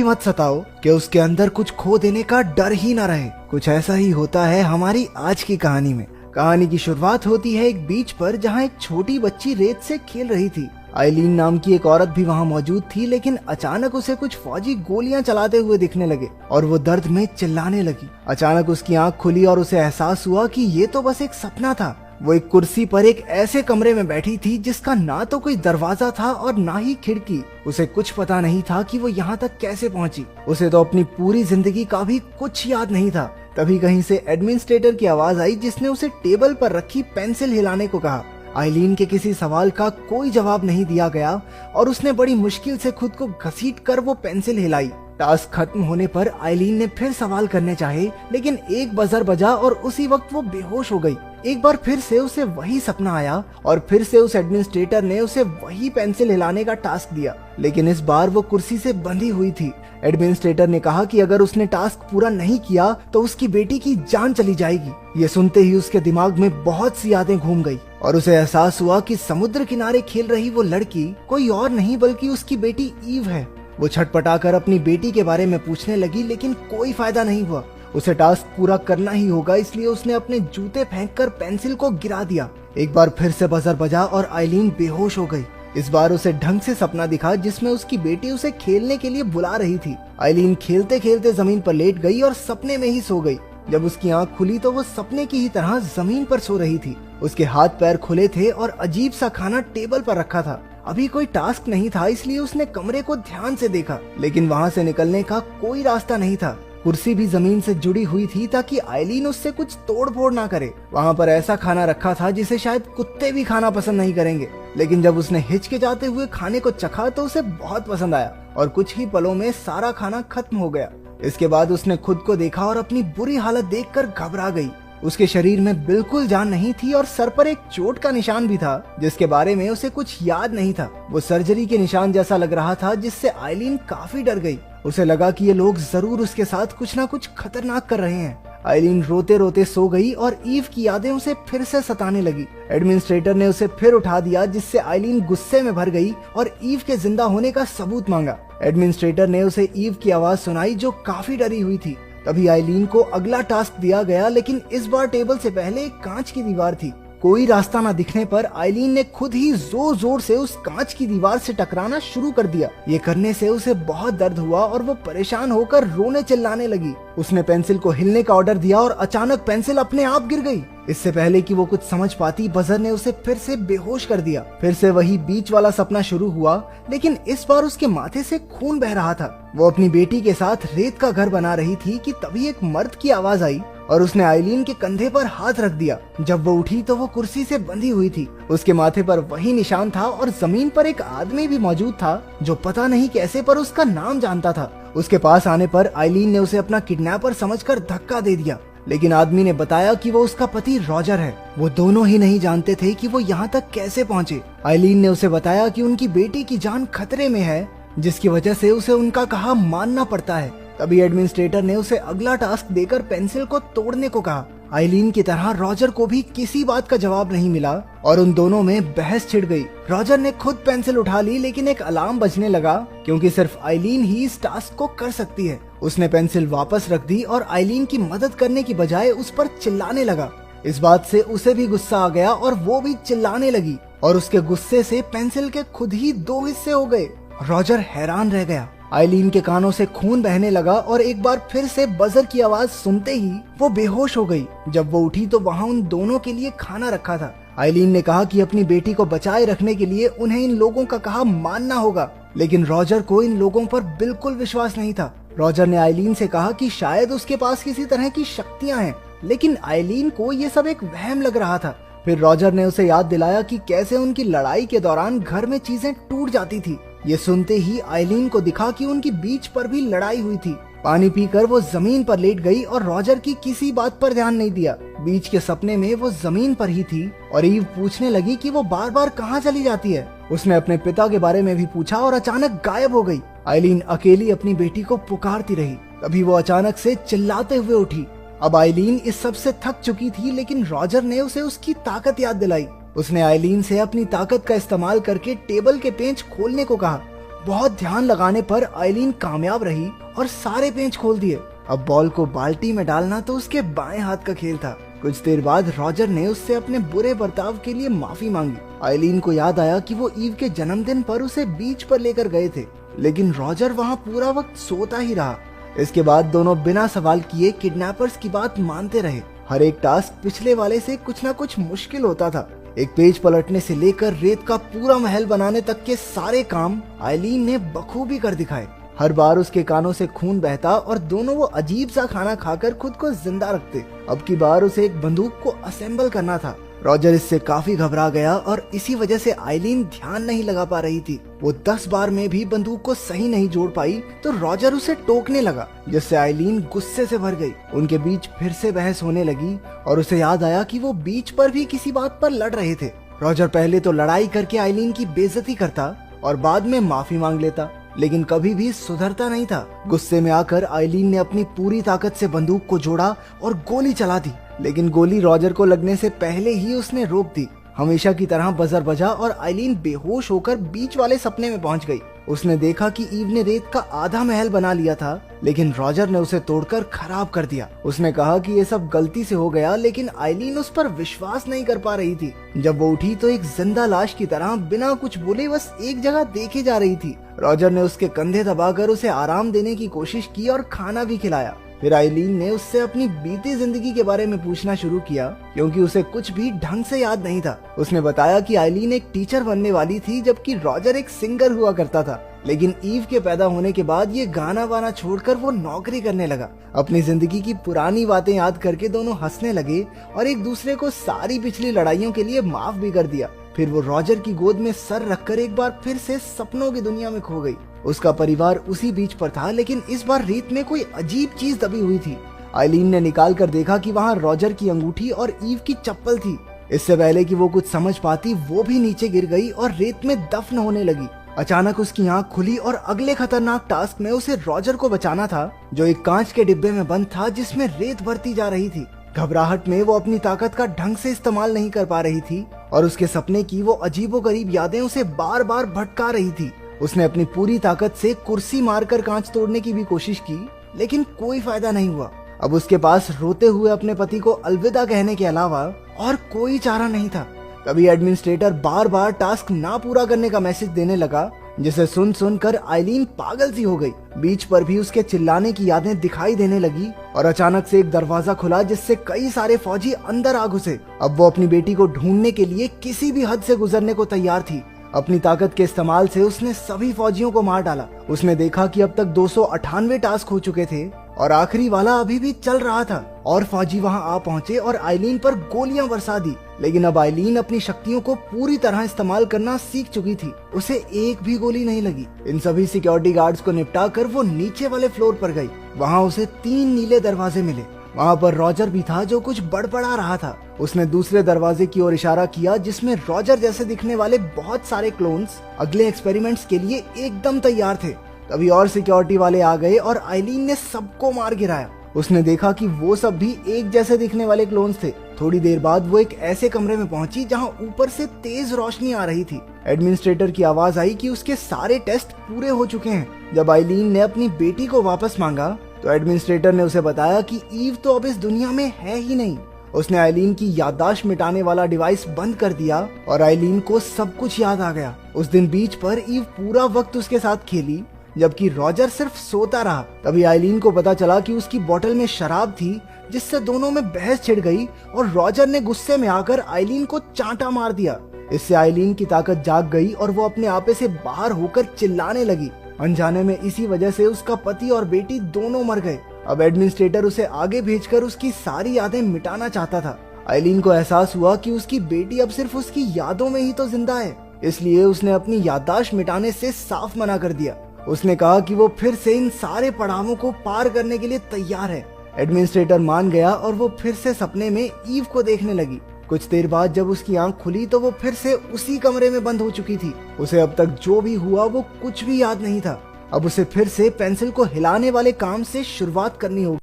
मत सताओ कि उसके अंदर कुछ खो देने का डर ही ना रहे। कुछ ऐसा ही होता है हमारी आज की कहानी में। कहानी की शुरुआत होती है एक बीच पर, जहाँ एक छोटी बच्ची रेत से खेल रही थी। आइलीन नाम की एक औरत भी वहाँ मौजूद थी, लेकिन अचानक उसे कुछ फौजी गोलियां चलाते हुए दिखने लगे और वो दर्द में चिल्लाने लगी। अचानक उसकी आंख खुली और उसे एहसास हुआ कि ये तो बस एक सपना था। वो एक कुर्सी पर एक ऐसे कमरे में बैठी थी जिसका ना तो कोई दरवाजा था और ना ही खिड़की। उसे कुछ पता नहीं था कि वो यहाँ तक कैसे पहुँची। उसे तो अपनी पूरी जिंदगी का भी कुछ याद नहीं था। तभी कहीं से एडमिनिस्ट्रेटर की आवाज आई, जिसने उसे टेबल पर रखी पेंसिल हिलाने को कहा। आइलीन के किसी सवाल का कोई जवाब नहीं दिया गया और उसने बड़ी मुश्किल से खुद को घसीट कर वो पेंसिल हिलाई। टास्क खत्म होने पर आइलीन ने फिर सवाल करने चाहे, लेकिन एक बजर बजा और उसी वक्त वो बेहोश हो गई। एक बार फिर से उसे वही सपना आया और फिर से उस एडमिनिस्ट्रेटर ने उसे वही पेंसिल हिलाने का टास्क दिया, लेकिन इस बार वो कुर्सी से बंधी हुई थी। एडमिनिस्ट्रेटर ने कहा कि अगर उसने टास्क पूरा नहीं किया तो उसकी बेटी की जान चली जाएगी। ये सुनते ही उसके दिमाग में बहुत सी यादें घूम गई और उसे एहसास हुआ कि समुद्र किनारे खेल रही वो लड़की कोई और नहीं बल्कि उसकी बेटी ईव है। वो छटपटाकर अपनी बेटी के बारे में पूछने लगी, लेकिन कोई फायदा नहीं हुआ। उसे टास्क पूरा करना ही होगा, इसलिए उसने अपने जूते फेंककर पेंसिल को गिरा दिया। एक बार फिर से बजर बजा और आइलीन बेहोश हो गई। इस बार उसे ढंग से सपना दिखा जिसमें उसकी बेटी उसे खेलने के लिए बुला रही थी। आइलीन खेलते खेलते जमीन पर लेट गई और सपने में ही सो गई। जब उसकी आंख खुली तो वो सपने की ही तरह जमीन पर सो रही थी। उसके हाथ पैर खुले थे और अजीब सा खाना टेबल पर रखा था। अभी कोई टास्क नहीं था, इसलिए उसने कमरे को ध्यान से देखा, लेकिन वहाँ से निकलने का कोई रास्ता नहीं था। कुर्सी भी जमीन से जुड़ी हुई थी ताकि आइलीन उससे कुछ तोड़ फोड़ ना करे। वहाँ पर ऐसा खाना रखा था जिसे शायद कुत्ते भी खाना पसंद नहीं करेंगे, लेकिन जब उसने हिचकिचाते हुए खाने को चखा तो उसे बहुत पसंद आया और कुछ ही पलों में सारा खाना खत्म हो गया। इसके बाद उसने खुद को देखा और अपनी बुरी हालत देखकर घबरा गई। उसके शरीर में बिल्कुल जान नहीं थी और सर पर एक चोट का निशान भी था जिसके बारे में उसे कुछ याद नहीं था। वो सर्जरी के निशान जैसा लग रहा था, जिससे आइलीन काफी डर गई। उसे लगा कि ये लोग जरूर उसके साथ कुछ ना कुछ खतरनाक कर रहे हैं। आइलीन रोते रोते सो गई और ईव की यादें उसे फिर से सताने लगी। एडमिनिस्ट्रेटर ने उसे फिर उठा दिया, जिससे आइलीन गुस्से में भर गई और ईव के जिंदा होने का सबूत मांगा। एडमिनिस्ट्रेटर ने उसे ईव की आवाज सुनाई जो काफी डरी हुई थी। तभी आइलीन को अगला टास्क दिया गया, लेकिन इस बार टेबल से पहले एक कांच की दीवार थी। कोई रास्ता न दिखने पर आइलीन ने खुद ही जोर जोर से उस कांच की दीवार से टकराना शुरू कर दिया। ये करने से उसे बहुत दर्द हुआ और वो परेशान होकर रोने चिल्लाने लगी। उसने पेंसिल को हिलने का ऑर्डर दिया और अचानक पेंसिल अपने आप गिर गई। इससे पहले कि वो कुछ समझ पाती, बजर ने उसे फिर से बेहोश कर दिया। फिर से वही बीच वाला सपना शुरू हुआ, लेकिन इस बार उसके माथे से खून बह रहा था। वो अपनी बेटी के साथ रेत का घर बना रही थी कि तभी एक मर्द की आवाज आई और उसने आइलीन के कंधे पर हाथ रख दिया। जब वो उठी तो वो कुर्सी से बंधी हुई थी। उसके माथे पर वही निशान था और जमीन पर एक आदमी भी मौजूद था जो पता नहीं कैसे पर उसका नाम जानता था। उसके पास आने पर आइलीन ने उसे अपना किडनैपर समझकर धक्का दे दिया, लेकिन आदमी ने बताया कि वो उसका पति रॉजर है। वो दोनों ही नहीं जानते थे कि वो यहाँ तक कैसे पहुँचे। आइलीन ने उसे बताया कि उनकी बेटी की जान खतरे में है, जिसकी वजह से उसे उनका कहा मानना पड़ता है। तभी एडमिनिस्ट्रेटर ने उसे अगला टास्क देकर पेंसिल को तोड़ने को कहा। आइलीन की तरह रॉजर को भी किसी बात का जवाब नहीं मिला और उन दोनों में बहस छिड़ गई। रॉजर ने खुद पेंसिल उठा ली, लेकिन एक अलार्म बजने लगा क्योंकि सिर्फ आइलीन ही इस टास्क को कर सकती है। उसने पेंसिल वापस रख दी और आइलीन की मदद करने की बजाय उस पर चिल्लाने लगा। इस बात से उसे भी गुस्सा आ गया और वो भी चिल्लाने लगी और उसके गुस्से से पेंसिल के खुद ही 2 हिस्से हो गए। रॉजर हैरान रह गया। आइलीन के कानों से खून बहने लगा और एक बार फिर से बजर की आवाज सुनते ही वो बेहोश हो गई। जब वो उठी तो वहाँ उन दोनों के लिए खाना रखा था। आइलीन ने कहा कि अपनी बेटी को बचाए रखने के लिए उन्हें इन लोगों का कहा मानना होगा, लेकिन रॉजर को इन लोगों पर बिल्कुल विश्वास नहीं था। रॉजर ने आइलीन से कहा कि शायद उसके पास किसी तरह की शक्तियां हैं, लेकिन आइलीन को ये सब एक वहम लग रहा था। फिर रॉजर ने उसे याद दिलाया कि कैसे उनकी लड़ाई के दौरान घर में चीजें टूट जाती थी। ये सुनते ही आइलीन को दिखा कि उनकी बीच पर भी लड़ाई हुई थी। पानी पीकर वो जमीन पर लेट गई और रॉजर की किसी बात पर ध्यान नहीं दिया। बीच के सपने में वो जमीन पर ही थी और ईव पूछने लगी कि वो बार बार कहाँ चली जाती है। उसने अपने पिता के बारे में भी पूछा और अचानक गायब हो गई। आइलीन अकेली अपनी बेटी को पुकारती रही। तभी वो अचानक से चिल्लाते हुए उठी। अब आइलीन इस सब से थक चुकी थी, लेकिन रॉजर ने उसे उसकी ताकत याद दिलाई। उसने आइलीन से अपनी ताकत का इस्तेमाल करके टेबल के पेंच खोलने को कहा। बहुत ध्यान लगाने पर आइलीन कामयाब रही और सारे पेंच खोल दिए। अब बॉल को बाल्टी में डालना तो उसके बाएं हाथ का खेल था। कुछ देर बाद रॉजर ने उससे अपने बुरे बर्ताव के लिए माफी मांगी। आइलीन को याद आया कि वो ईव के जन्मदिन पर उसे बीच पर लेकर गए थे, लेकिन रॉजर वहाँ पूरा वक्त सोता ही रहा। इसके बाद दोनों बिना सवाल किए किडनैपर्स की बात मानते रहे। हर एक टास्क पिछले वाले से कुछ न कुछ मुश्किल होता था। एक पेज पलटने से लेकर रेत का पूरा महल बनाने तक के सारे काम आइलीन ने बखूबी कर दिखाए। हर बार उसके कानों से खून बहता और दोनों वो अजीब सा खाना खाकर खुद को जिंदा रखते। अब की बार उसे एक बंदूक को असेंबल करना था। रॉजर इससे काफी घबरा गया और इसी वजह से आइलीन ध्यान नहीं लगा पा रही थी। वो 10 बार में भी बंदूक को सही नहीं जोड़ पाई तो रॉजर उसे टोकने लगा, जिससे आइलीन गुस्से से भर गई। उनके बीच फिर से बहस होने लगी और उसे याद आया कि वो बीच पर भी किसी बात पर लड़ रहे थे। रॉजर पहले तो लड़ाई करके आइलीन की बेइज्जती करता और बाद में माफी मांग लेता, लेकिन कभी भी सुधरता नहीं था। गुस्से में आकर आइलीन ने अपनी पूरी ताकत से बंदूक को जोड़ा और गोली चला दी, लेकिन गोली रॉजर को लगने से पहले ही उसने रोक दी। हमेशा की तरह बजर बजा और आइलीन बेहोश होकर बीच वाले सपने में पहुंच गई। उसने देखा कि ईव ने रेत का आधा महल बना लिया था, लेकिन रॉजर ने उसे तोड़कर खराब कर दिया। उसने कहा कि ये सब गलती से हो गया, लेकिन आइलीन उस पर विश्वास नहीं कर पा रही थी। जब वो उठी तो एक जिंदा लाश की तरह बिना कुछ बोले बस एक जगह देखे जा रही थी। रॉजर ने उसके कंधे दबाकर उसे आराम देने की कोशिश की और खाना भी खिलाया। फिर आइलीन ने उससे अपनी बीती जिंदगी के बारे में पूछना शुरू किया, क्योंकि उसे कुछ भी ढंग से याद नहीं था। उसने बताया कि आइलीन एक टीचर बनने वाली थी, जबकि रॉजर एक सिंगर हुआ करता था, लेकिन ईव के पैदा होने के बाद ये गाना वाना छोड़कर वो नौकरी करने लगा। अपनी जिंदगी की पुरानी बातें याद करके दोनों हंसने लगे और एक दूसरे को सारी पिछली लड़ाइयों के लिए माफ भी कर दिया। फिर वो रॉजर की गोद में सर रखकर एक बार फिर से सपनों की दुनिया में खो गई। उसका परिवार उसी बीच पर था, लेकिन इस बार रेत में कोई अजीब चीज दबी हुई थी। आइलीन ने निकाल कर देखा कि वहाँ रॉजर की अंगूठी और ईव की चप्पल थी। इससे पहले कि वो कुछ समझ पाती, वो भी नीचे गिर गई और रेत में दफन होने लगी। अचानक उसकी आंख खुली और अगले खतरनाक टास्क में उसे रॉजर को बचाना था, जो एक कांच के डिब्बे में बंद था जिसमें रेत भरती जा रही थी। घबराहट में वो अपनी ताकत का ढंग से इस्तेमाल नहीं कर पा रही थी और उसके सपने की वो अजीबोगरीब यादें उसे बार बार भटका रही थी। उसने अपनी पूरी ताकत से कुर्सी मारकर कांच तोड़ने की भी कोशिश की, लेकिन कोई फायदा नहीं हुआ। अब उसके पास रोते हुए अपने पति को अलविदा कहने के अलावा और कोई चारा नहीं था। तभी एडमिनिस्ट्रेटर बार बार टास्क ना पूरा करने का मैसेज देने लगा, जिसे सुन कर आइलीन पागल सी हो गई। बीच पर भी उसके चिल्लाने की यादें दिखाई देने लगी और अचानक से एक दरवाजा खुला, जिससे कई सारे फौजी अंदर आ घुसे। अब वो अपनी बेटी को ढूंढने के लिए किसी भी हद से गुजरने को तैयार थी। अपनी ताकत के इस्तेमाल से उसने सभी फौजियों को मार डाला। उसने देखा कि अब तक 298 टास्क हो चुके थे और आखिरी वाला अभी भी चल रहा था। और फौजी वहां आ पहुंचे और आइलीन पर गोलियां बरसा दी, लेकिन अब आइलीन अपनी शक्तियों को पूरी तरह इस्तेमाल करना सीख चुकी थी। उसे एक भी गोली नहीं लगी। इन सभी सिक्योरिटी गार्ड्स को निपटा कर वो नीचे वाले फ्लोर पर गई। वहाँ उसे 3 नीले दरवाजे मिले। वहाँ पर रॉजर भी था, जो कुछ बड़बड़ा रहा था। उसने दूसरे दरवाजे की ओर इशारा किया, जिसमें रॉजर जैसे दिखने वाले बहुत सारे क्लोन्स अगले एक्सपेरिमेंट्स के लिए एकदम तैयार थे। तभी और सिक्योरिटी वाले आ गए और आइलीन ने सबको मार गिराया। उसने देखा कि वो सब भी एक जैसे दिखने वाले क्लोन्स थे। थोड़ी देर बाद वो एक ऐसे कमरे में पहुंची जहां ऊपर से तेज रोशनी आ रही थी। एडमिनिस्ट्रेटर की आवाज आई कि उसके सारे टेस्ट पूरे हो चुके हैं। जब आइलीन ने अपनी बेटी को वापस मांगा तो एडमिनिस्ट्रेटर ने उसे बताया कि ईव तो अब इस दुनिया में है ही नहीं। उसने आइलीन की याददाश्त मिटाने वाला डिवाइस बंद कर दिया और आइलीन को सब कुछ याद आ गया। उस दिन बीच पर ईव पूरा वक्त उसके साथ खेली, जबकि रॉजर सिर्फ सोता रहा। तभी आइलीन को पता चला कि उसकी बोतल में शराब थी, जिससे दोनों में बहस छिड़ गई और रॉजर ने गुस्से में आकर आइलीन को चांटा मार दिया। इससे आइलीन की ताकत जाग गई और वो अपने आपे से बाहर होकर चिल्लाने लगी। अनजाने में इसी वजह से उसका पति और बेटी दोनों मर गए। अब एडमिनिस्ट्रेटर उसे आगे भेजकर उसकी सारी यादें मिटाना चाहता था। आइलीन को एहसास हुआ कि उसकी बेटी अब सिर्फ उसकी यादों में ही तो जिंदा है, इसलिए उसने अपनी याददाश्त मिटाने से साफ मना कर दिया। उसने कहा कि वो फिर से इन सारे पड़ावों को पार करने के लिए तैयार है। एडमिनिस्ट्रेटर मान गया और वो फिर से सपने में ईव को देखने लगी। कुछ देर बाद जब उसकी आंख खुली तो वो फिर से उसी कमरे में बंद हो चुकी थी। उसे अब तक जो भी हुआ वो कुछ भी याद नहीं था। अब उसे फिर से पेंसिल को हिलाने वाले काम से शुरुआत करनी होगी।